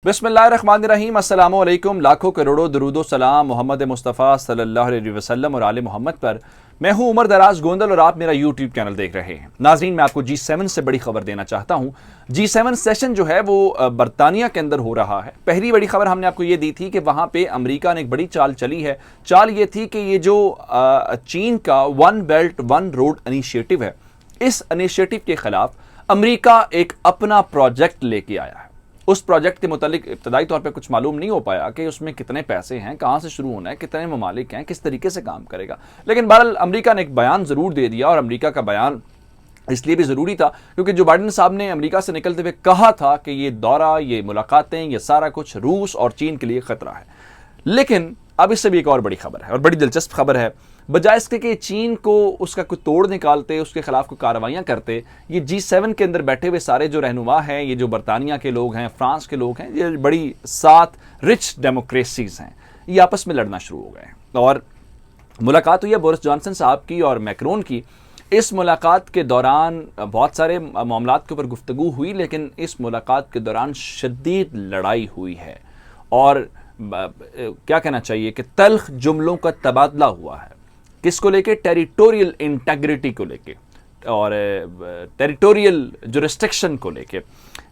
बिस्मिल्लाहिर्रहमानिर्रहीम अस्सलामु अलैकुम। लाखों करोड़ों दरूदो सलाम मोहम्मद मुस्तफ़ा सल्लल्लाहु अलैहि वसल्लम और आले मोहम्मद पर। मैं हूं उमर दराज गोंदल और आप मेरा यूट्यूब चैनल देख रहे हैं। नाजरीन, मैं आपको G7 से बड़ी खबर देना चाहता हूं। G7 सेशन जो है वो बरतानिया के अंदर हो रहा है। पहली बड़ी खबर हमने आपको ये दी थी कि वहां पे अमेरिका ने एक बड़ी चाल चली है। चाल ये थी कि ये जो चीन का one belt one road initiative है, इस इनिशिएटिव के खिलाफ अमेरिका एक अपना प्रोजेक्ट लेके आया है। उस प्रोजेक्ट के मुतालिक इब्तदाई तौर पे कुछ मालूम नहीं हो पाया कि उसमें कितने पैसे हैं, कहाँ से शुरू होना है, कितने ममालिक हैं, किस तरीके से काम करेगा। लेकिन बहरहाल अमेरिका ने एक बयान ज़रूर दे दिया, और अमेरिका का बयान इसलिए भी ज़रूरी था क्योंकि जो बाइडेन साहब ने अमेरिका से निकलते हुए कहा था कि ये दौरा, ये मुलाकातें, ये सारा कुछ रूस और चीन के लिए ख़तरा है। लेकिन अब इससे भी एक और बड़ी खबर है, और बड़ी दिलचस्प खबर है। बजाय इसके कि चीन को उसका कोई तोड़ निकालते, उसके खिलाफ कोई कार्रवाइयाँ करते, ये G7 के अंदर बैठे हुए सारे जो रहनुमा हैं, ये जो बरतानिया के लोग हैं, फ्रांस के लोग हैं, ये बड़ी 7 रिच डेमोक्रेसीज हैं, ये आपस में लड़ना शुरू हो गए। और मुलाकात हुई है बोरिस जॉनसन साहब की और मैक्रोन की। इस मुलाकात के दौरान बहुत सारे मामलात के ऊपर गुफ्तगू हुई, लेकिन इस मुलाकात के दौरान शदीद लड़ाई हुई है और क्या कहना चाहिए कि तल्ख जुमलों का तबादला हुआ है। किसको लेके? टेरिटोरियल इंटेग्रिटी को लेके और टेरिटोरियल जुरिस्डिक्शन को लेके,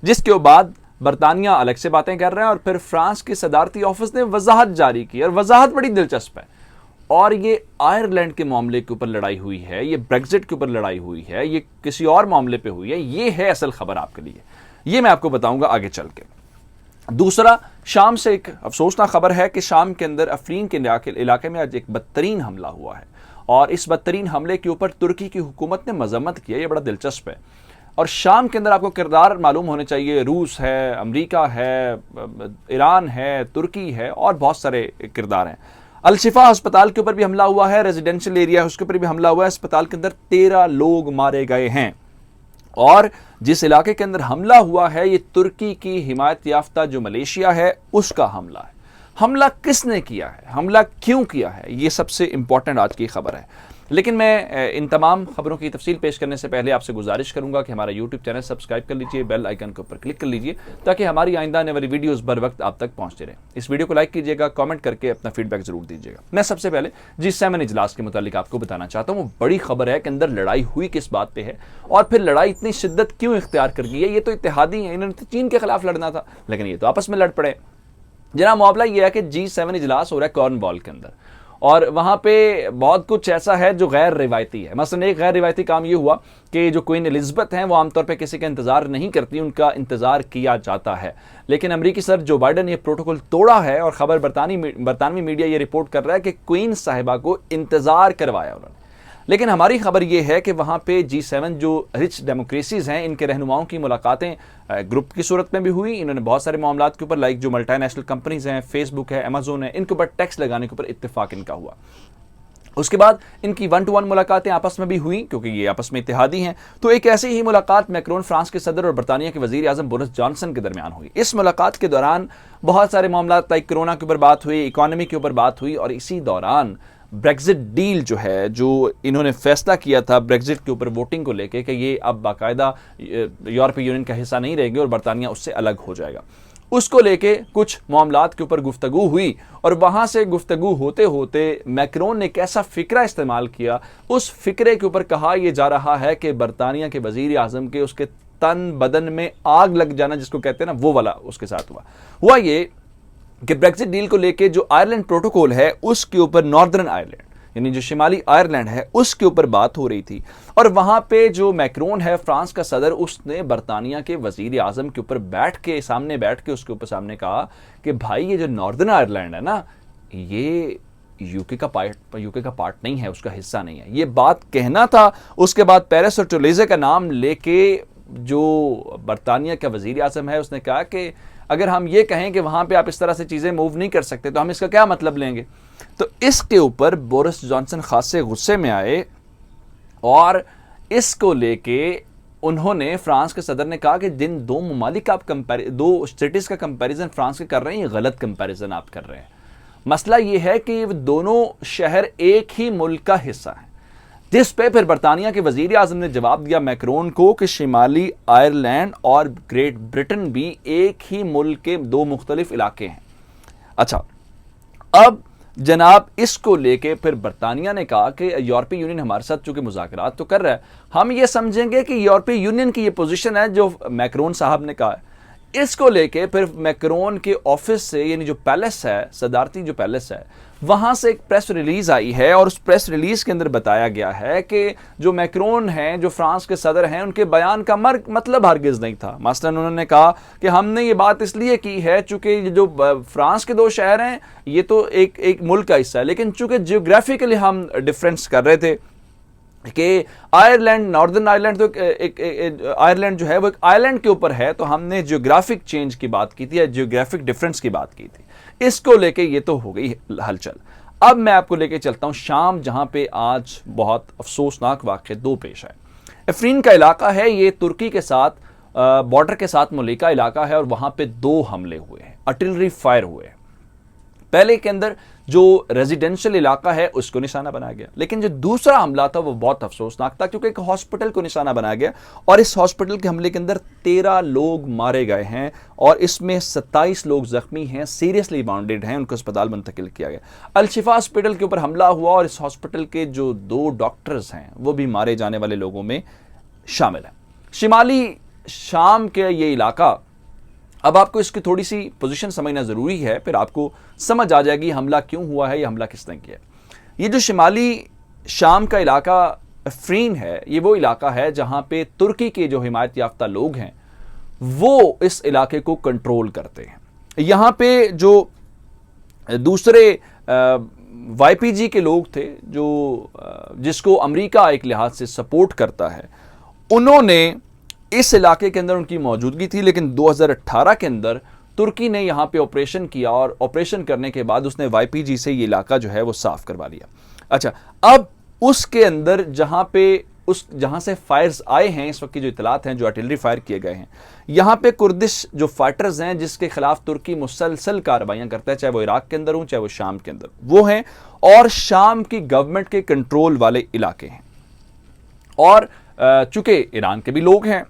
जिसके बाद बरतानिया अलग से बातें कर रहे हैं और फिर फ्रांस की सदारती ऑफिस ने वजाहत जारी की, और वजाहत बड़ी दिलचस्प है। और ये आयरलैंड के मामले के ऊपर लड़ाई हुई है, ये ब्रेक्जिट के ऊपर लड़ाई हुई है, ये किसी और मामले पे हुई है। ये है असल खबर आपके लिए, ये मैं आपको बताऊंगा आगे चल के। दूसरा, शाम से एक अफसोसनाक खबर है कि शाम के अंदर अफरीन के इलाके में आज एक बदतरीन हमला हुआ है, और इस बदतरीन हमले के ऊपर तुर्की की हुकूमत ने मजम्मत की है। ये बड़ा दिलचस्प है। और शाम के अंदर आपको किरदार मालूम होने चाहिए, रूस है, अमेरिका है, ईरान है, तुर्की है, और बहुत सारे किरदार हैं। अल-शिफा अस्पताल के ऊपर भी हमला हुआ है, रेजिडेंशियल एरिया है उसके ऊपर भी हमला हुआ है। अस्पताल के अंदर 13 लोग मारे गए हैं। और जिस इलाके के अंदर हमला हुआ है, ये तुर्की की हिमायत याफ्ता जो मलेशिया है उसका हमला है। हमला किसने किया है, हमला क्यों किया है, ये सबसे इंपॉर्टेंट आज की खबर है। लेकिन मैं इन तमाम खबरों की तफसील पेश करने से पहले आपसे गुजारिश करूंगा कि हमारा यूट्यूब चैनल सब्सक्राइब कर लीजिए, बेल आइकन के ऊपर क्लिक कर लीजिए, ताकि हमारी आइंदा आने वाली वीडियोस बर वक्त आप तक पहुंचते रहे। इस वीडियो को लाइक कीजिएगा, कमेंट करके अपना फीडबैक जरूर दीजिएगा। मैं सबसे पहले G7 इजलास के मुतालिक आपको बताना चाहता हूँ। बड़ी खबर है कि अंदर लड़ाई हुई किस बात पे है, और फिर लड़ाई इतनी शिद्दत क्यों इख्तियार कर गई है। ये तो इत्तेहादी है, इन्होंने तो चीन के खिलाफ लड़ना था, लेकिन ये तो आपस में लड़ पड़े। जनाब, मामला यह है कि G7 इजलास हो रहा है कॉर्नवॉल के अंदर, और वहां पे बहुत कुछ ऐसा है जो गैर रिवायती है। मसलन एक गैर रिवायती काम यह हुआ कि जो क्वीन एलिजाबेथ हैं वो आमतौर पे किसी का इंतजार नहीं करती, उनका इंतजार किया जाता है। लेकिन अमेरिकी सदर जो बाइडेन ने प्रोटोकॉल तोड़ा है, और खबर बरतानवी मीडिया ये रिपोर्ट कर रहा है कि क्वीन साहिबा को इंतजार करवाया उन्होंने। लेकिन हमारी खबर यह है कि वहाँ पे G7 जो रिच डेमोक्रेसीज हैं, इनके रहनुमाओं की मुलाकातें ग्रुप की सूरत में भी हुई। इन्होंने बहुत सारे मामलात के ऊपर, लाइक जो मल्टीनेशनल कंपनीज हैं, फेसबुक है, अमेजोन है, इनके ऊपर टैक्स लगाने के ऊपर इत्तेफाक इनका हुआ। उसके बाद इनकी 1-to-1 मुलाकातें आपस में भी हुई, क्योंकि ये आपस में इत्तेहादी हैं। तो एक ऐसी ही मुलाकात मैक्रोन फ्रांस के सदर और बरतानिया के वजीर आजम बोरिस जॉनसन के दरमियान हुई। इस मुलाकात के दौरान बहुत सारे मामलात, लाइक कोरोना के ऊपर बात हुई, इकॉनमी के ऊपर बात हुई, और इसी दौरान ब्रेक्जिट डील जो है, जो इन्होंने फैसला किया था ब्रेक्जिट के ऊपर वोटिंग को लेके कि ये अब बाकायदा यूरोपीय यूनियन का हिस्सा नहीं रहेंगे और बरतानिया उससे अलग हो जाएगा, उसको लेके कुछ मामलात के ऊपर गुफ्तगू हुई। और वहां से गुफ्तगू होते होते मैक्रोन ने एक ऐसा फिक्रा इस्तेमाल किया, उस फिक्रे के ऊपर कहा यह जा रहा है कि बरतानिया के वजीर आजम के उसके तन बदन में आग लग जाना, जिसको कहते हैं ना, वो वाला उसके साथ हुआ ये कि ब्रेक्जिट डील को लेके जो आयरलैंड प्रोटोकॉल है उसके ऊपर, नॉर्दर्न आयरलैंड यानी जो शिमाली आयरलैंड है, उसके ऊपर बात हो रही थी। और वहां पे जो मैक्रोन है, फ्रांस का सदर, उसने बरतानिया के वजीर आजम के ऊपर सामने बैठ के उसके ऊपर सामने कहा कि भाई ये जो नॉर्दर्न आयरलैंड है ना, ये यूके का पार्ट नहीं है, उसका हिस्सा नहीं है। ये बात कहना था। उसके बाद पेरिस और टुलेज़े का नाम लेके जो बरतानिया का वजीर आजम है, उसने कहा कि अगर हम ये कहें कि वहां पे आप इस तरह से चीजें मूव नहीं कर सकते, तो हम इसका क्या मतलब लेंगे। तो इसके ऊपर बोरिस जॉनसन खासे गुस्से में आए, और इसको लेके उन्होंने, फ्रांस के सदर ने कहा कि जिन दो ममालिक आप दो सिटीज का कंपैरिजन फ्रांस के कर रहे हैं, ये गलत कंपैरिजन आप कर रहे हैं। मसला ये है कि दोनों शहर एक ही मुल्क का हिस्सा है, जिस पे फिर बरतानिया के वजीर आजम ने जवाब दिया मैक्रोन को कि शिमाली आयरलैंड और ग्रेट ब्रिटेन भी एक ही मुल्क के दो मुख्तलिफ इलाके हैं। अच्छा, अब जनाब इसको लेके फिर बरतानिया ने कहा कि यूरोपीय यूनियन हमारे साथ चूंकि मुज़ाकरात तो कर रहा है, हम ये समझेंगे कि यूरोपीय यूनियन की ये पोजीशन है जो मैक्रोन साहब ने कहा है। इसको लेके फिर मैक्रोन के ऑफिस से, यानी जो पैलेस है, सदारती जो पैलेस है, वहां से एक प्रेस रिलीज आई है और उस प्रेस रिलीज के अंदर बताया गया है कि जो मैक्रोन हैं, जो फ्रांस के सदर हैं, उनके बयान का मतलब हरगिज नहीं था। मसलन उन्होंने कहा कि हमने ये बात इसलिए की है चूंकि जो फ्रांस के दो शहर हैं ये तो एक मुल्क का हिस्सा है, लेकिन चूंकि जियोग्राफिकली हम डिफरेंस कर रहे थे कि आयरलैंड, नॉर्दर्न आयरलैंड तो एक आयरलैंड जो है वो एक आइलैंड के ऊपर है, तो हमने जियोग्राफिक चेंज की बात की थी या जियोग्राफिक डिफरेंस की बात की थी। इसको लेके ये तो हो गई हलचल। अब मैं आपको लेके चलता हूं शाम, जहां पे आज बहुत अफसोसनाक वाक़े दो पेश आए। अफरीन का इलाका है, ये तुर्की के साथ बॉर्डर के साथ मुल्का इलाका है और वहां पे दो हमले हुए हैं, आर्टिलरी फायर हुए हैं। पहले के अंदर जो रेजिडेंशियल इलाका है उसको निशाना बनाया गया, लेकिन जो दूसरा हमला था वो बहुत अफसोसनाक था क्योंकि एक हॉस्पिटल को निशाना बनाया गया और इस हॉस्पिटल के हमले के अंदर 13 लोग मारे गए हैं और इसमें 27 लोग जख्मी हैं, सीरियसली वाउंडेड हैं, उनको अस्पताल मुंतकिल किया गया। अल-शिफा हॉस्पिटल के ऊपर हमला हुआ और इस हॉस्पिटल के जो 2 डॉक्टर्स हैं वो भी मारे जाने वाले लोगों में शामिल हैं। शिमाली शाम के ये इलाका, अब आपको इसकी थोड़ी सी पोजीशन समझना ज़रूरी है, फिर आपको समझ आ जाएगी हमला क्यों हुआ है या हमला किसने किया। ये जो शिमाली शाम का इलाका अफरीन है, ये वो इलाका है जहाँ पे तुर्की के जो हिमायत याफ्ता लोग हैं वो इस इलाके को कंट्रोल करते हैं। यहाँ पे जो दूसरे YPG के लोग थे, जो जिसको अमेरिका एक लिहाज से सपोर्ट करता है, उन्होंने इस इलाके के अंदर उनकी मौजूदगी थी, लेकिन 2018 के अंदर तुर्की ने यहाँ पे ऑपरेशन किया और ऑपरेशन करने के बाद उसने YPG से ये इलाका जो है वो साफ करवा लिया। अच्छा, अब उसके अंदर जहाँ से फायर्स आए हैं, इस वक्त की जो इतलात हैं, जो आर्टिलरी फायर किए गए हैं, यहाँ पे कुर्दिश जो फाइटर्स हैं जिसके खिलाफ तुर्की मुसलसल कार्रवाइयाँ करता है, चाहे वो इराक के अंदर हो चाहे वो शाम के अंदर, वो हैं और शाम की गवर्नमेंट के कंट्रोल वाले इलाके हैं। और चूंकि ईरान के भी लोग हैं,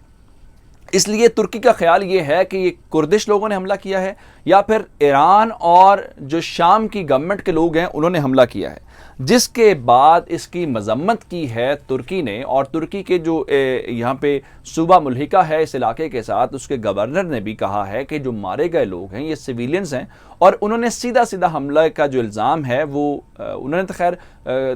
इसलिए तुर्की का ख्याल ये है कि ये कुर्दिश लोगों ने हमला किया है या फिर ईरान और जो शाम की गवर्नमेंट के लोग हैं उन्होंने हमला किया है, जिसके बाद इसकी मजम्मत की है तुर्की ने। और तुर्की के जो यहाँ पे सूबा मुल्हिका है इस इलाके के साथ, उसके गवर्नर ने भी कहा है कि जो मारे गए लोग हैं ये सिविलियंस हैं और उन्होंने सीधा सीधा हमला का जो इल्ज़ाम है वो उन्होंने तो खैर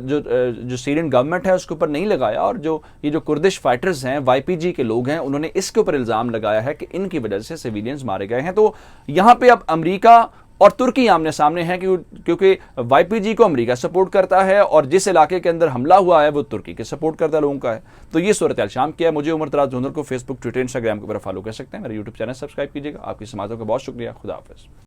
जो सीरियन गवर्नमेंट है उसके ऊपर नहीं लगाया, और ये जो कुर्दिश फाइटर्स हैं, YPG के लोग हैं, उन्होंने इसके ऊपर इल्ज़ाम लगाया है कि इनकी वजह से सिविलियंस मारे गए हैं। तो यहाँ पे अब अमेरिका और तुर्की आमने सामने हैं क्योंकि YPG को अमेरिका सपोर्ट करता है और जिस इलाके के अंदर हमला हुआ है वो तुर्की के सपोर्ट करता लोगों का है। तो ये सूरत शाम की है। मुझे उमर दराज धुंधर को फेसबुक, ट्विटर, इंस्टाग्राम के ऊपर फॉलो कर सकते हैं। मेरा यूट्यूब चैनल सब्सक्राइब कीजिएगा। आपकी समातों का बहुत शुक्रिया। खुदा हाफिज़।